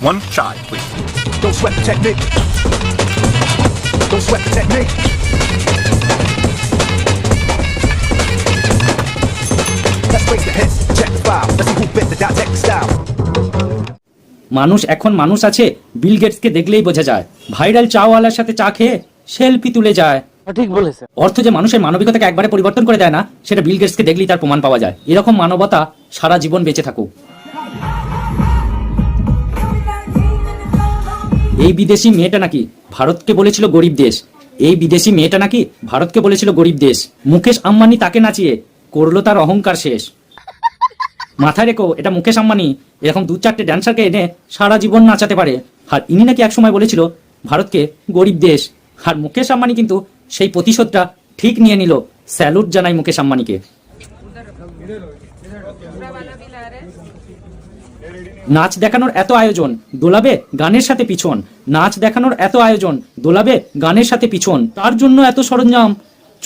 One shy, please. Don't sweat the technique. Don't sweat the technique. Let's break the hits, check the file. Let's see who bit the dot tech style. মানুষ এখন মানুষ আছে বিল গেটসকে দেখলেই বোঝা যায়। Viral চাওয়ালার সাথে চা খেয়ে সেলফি তুলে যায়। ঠিক বলেছে। অর্থ যে মানুষের মানবিকতাকে একবারে পরিবর্তন করে দেয় না, সেটা বিল গেটসকে দেখলেই তার প্রমাণ পাওয়া যায়। এরকম মানবতা সারা জীবন বেঁচে থাকুক। এই বিদেশি মেয়েটা নাকি ভারতকে বলেছিল গরিব দেশ। এই বিদেশি মেয়েটা নাকি ভারতকে বলেছিল গরিব দেশ। মুকেশ আম্বানি তাকে নাচিয়ে করলো তার অহংকার শেষ। মাথায় রেখো, এটা মুকেশ আম্বানি এরকম 2-4টে ড্যান্সারকে এনে সারা জীবন নাচাতে পারে। আর ইনি নাকি একসময় বলেছিল ভারতকে গরিব দেশ। আর মুকেশ আম্বানি কিন্তু সেই প্রতিশোধটা ঠিক নিয়ে নিল। স্যালুট জানাই মুকেশ আম্বানিকে। নাচ দেখানোর এত আয়োজন, দোলাবে গানের সাথে পিছন। নাচ দেখানোর এত আয়োজন, দোলাবে গানের সাথে পিছন। তার জন্য এত সরঞ্জাম,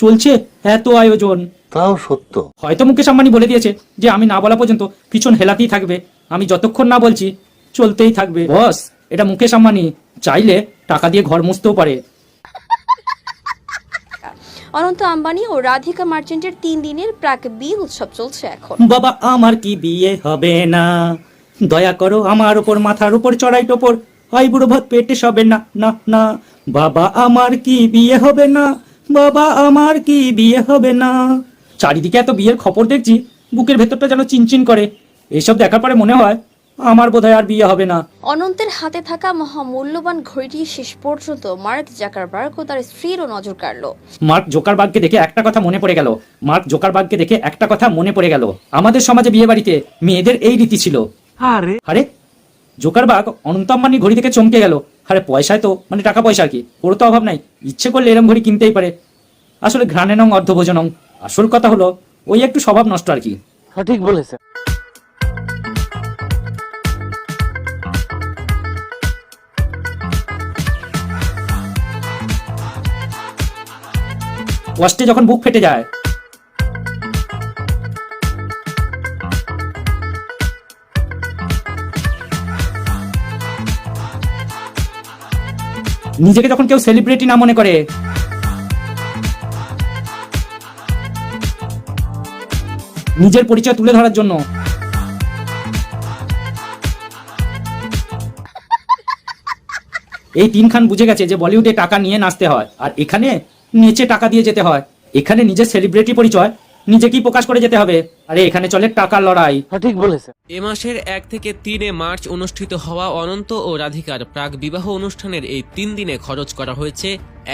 চলছে এত আয়োজন। তাও সত্য। হয়তো মুকেশ আম্বানি বলে দিয়েছে যে আমি না বলা পর্যন্ত পিছন হেলাতেই থাকবে, আমি যতক্ষণ না বলছি চলতেই থাকবে। বস, এটা মুকেশ আম্বানি চাইলে টাকা দিয়ে ঘর মুছতেও পারে। অনন্ত আম্বানি ও রাধিকা মার্চেন্টের 3 দিনের প্রাক বিয়ে উৎসব চলছে এখন। বাবা আমার কি বিয়ে হবে না, দয়া করো আমার উপর, মাথার উপর চড়াই টোপর, হয় বুড়ো ভাত পেটে সবে না না না। বাবা আমার কি বিয়ে হবে না, বাবা আমার কি বিয়ে হবে না। চারিদিকে এত বিয়ের খবর দেখছি, বুকের ভেতরটা যেন চিনচিন করে। এইসব দেখার পরে মনে হয় আমার বোধহয় আর বিয়ে হবে না। অনন্তের হাতে থাকা মহামূল্যবান ঘড়িটি শেষ পর্যন্ত মার্ক জাকারবার্গ ও তার স্ত্রীরও নজর কাড়ল। মার্ক জোকারবার্গকে দেখে একটা কথা মনে পড়ে গেল। মার্ক জোকারবার্গকে দেখে একটা কথা মনে পড়ে গেল। আমাদের সমাজে বিয়ে বাড়িতে মেয়েদের এই রীতি ছিল। আরে জোকারবার্গ অনন্ত আম্বানির ঘড়ি থেকে চমকে গেল। আরে পয়সায় তো মানে টাকা পয়সা আর কি, ওর তো অভাব নাই, ইচ্ছে করলে এরম ঘড়ি কিনতেই পারে। আসলে ঘ্রাণেনং অর্ধভোজনং। আসল কথা হলো ওই একটু স্বভাব নষ্ট আর কি। ঠিক বলেছে। কষ্টে যখন বুক ফেটে যায়, নিজেকে যখন কেউ সেলিব্রিটি না মনে করে, নিজের পরিচয় তুলে ধরার জন্য এই 3 খান বুঝে গেছে যে বলিউডে টাকা নিয়ে নাচতে হয়, আর এখানে নেচে টাকা দিয়ে যেতে হয়। এখানে নিজের সেলিব্রিটি পরিচয় নিজেকেই প্রকাশ করে যেতে হবে। আরে এখানে চলে টাকার লড়াই। ঠিক বলেছে। এ মাসের 1 থেকে 3 মার্চ অনুষ্ঠিত হওয়া অনন্ত ও রাধিকার প্রাক বিবাহ অনুষ্ঠানের এই 3 দিনে খরচ করা হয়েছে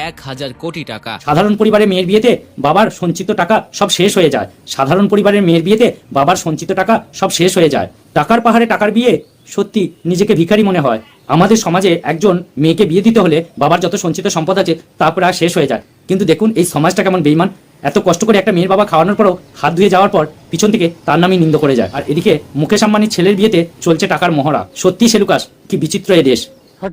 1000 কোটি টাকা। সাধারণ পরিবারের মেয়ের বিয়েতে বাবার সঞ্চিত টাকা সব শেষ হয়ে যায়। সাধারণ পরিবারের মেয়ের বিয়েতে বাবার সঞ্চিত টাকা সব শেষ হয়ে যায়। টাকার পাহাড়ে টাকার বিয়ে, সত্যি নিজেকে ভিখারি মনে হয়। আমাদের সমাজে একজন মেয়েকে বিয়ে দিতে হলে বাবার যত সঞ্চিত সম্পদ আছে তা প্রায় শেষ হয়ে যায়। কিন্তু দেখুন এই সমাজটা কেমন বেঈমান। এত কষ্ট করে একটা মেয়ের বাবা খাওয়ানোর পরও হাত ধুয়ে যাওয়ার পর পিছন থেকে তার নামই নিন্দ করে যায়। আর এদিকে মুকেশ আম্বানির ছেলের বিয়েতে চলছে টাকার মহড়া। সত্যি সেলুকাস, কি বিচিত্র এ দেশ।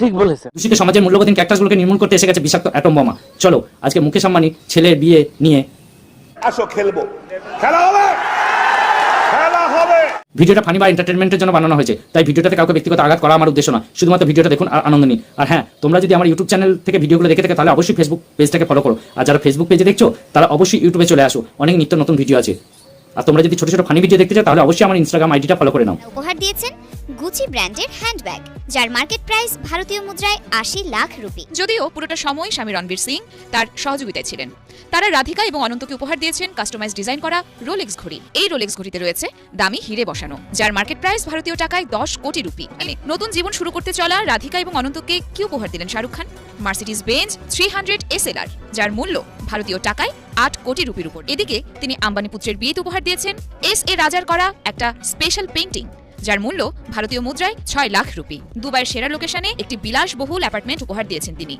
ঠিক বলেছে। দূষিত সমাজের মূল্যবোধহীন ক্যাকটাসগুলোকে নির্মূল করতে এসে গেছে বিষাক্ত অ্যাটম বোমা। চলো আজকে মুকেশ আম্বানির ছেলের বিয়ে নিয়ে আসো খেলবো, খেলা হবে, খেলা হবে। ভিডিওটা ফানি বা এন্টারটেনমেন্টের জন্য বানানো হয়েছে, তাই ভিডিওটাতে কাউকে ব্যক্তিগত আঘাত করা আমার উদ্দেশ্য না। শুধুমাত্র ভিডিওটা দেখুন আর আনন্দ নিন। আর হ্যাঁ, তোমরা যদি আমার ইউটিউব চ্যানেল থেকে ভিডিওগুলো দেখে থাকে তাহলে অবশ্যই ফেসবুক পেজটাকে ফলো করো। আর যারা ফেসবুক পেজে দেখছো তারা অবশ্যই ইউটিউবে চলে আসো, অনেক নিত্য নতুন ভিডিও আছে। আর তোমরা যদি ছোট ছোট ফানি ভিডিও দেখতে চাও তাহলে অবশ্যই আমার ইনস্টাগ্রাম আইডিটা ফলো করে নাও। উপহার দিয়েছেন গুচি ব্র্যান্ডের হ্যান্ডব্যাগ, যার মার্কেট প্রাইস ভারতীয় মুদ্রায় 80 লাখ রুপি। যদিও পুরোটা সময় স্বামী রণবীর সিং তার সহযোগিতায় ছিলেন। তারা রাধিকা এবং অনন্তকে উপহার দিয়েছেন কাস্টমাইজ ডিজাইন করা রোলেক্স ঘড়ি। এই রোলেক্স ঘড়িতে রয়েছে দামি হিরে বসানো, যার মার্কেট প্রাইস ভারতীয় টাকায় 10 কোটি রুপি। নতুন জীবন শুরু করতে চলা রাধিকা এবং অনন্তকে কি উপহার দিলেন Shahrukh Khan? Mercedes Benz 300 SLR, যার মূল্য ভারতীয় টাকায় 8 কোটি রুপির উপর। এদিকে তিনি আম্বানি পুত্রের বিয়েতে উপহার দিয়েছেন S.A. রাজার করা একটা স্পেশাল পেইন্টিং, যার মূল্য ভারতীয় মুদ্রায় 6 লাখ রুপি। দুবাইয়ের সেরা লোকেশনে একটি বিলাসবহুল অ্যাপার্টমেন্ট উপহার দিয়েছেন তিনি।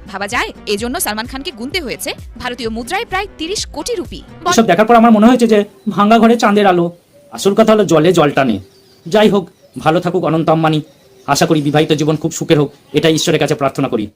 ভাবা যায় এজন্য সালমান খানকে গুনতে হয়েছে ভারতীয় মুদ্রায় প্রায় 30 কোটি রুপি। এসব দেখার পর আমার মনে হয়েছে যে ভাঙা ঘরে চাঁদের আলো। আসল কথা হলো জলে জল টানে। যাই হোক, ভালো থাকুক অনন্ত আম্বানি। আশা করি বিবাহিত জীবন খুব সুখের হোক, এটাই ঈশ্বরের কাছে প্রার্থনা করি।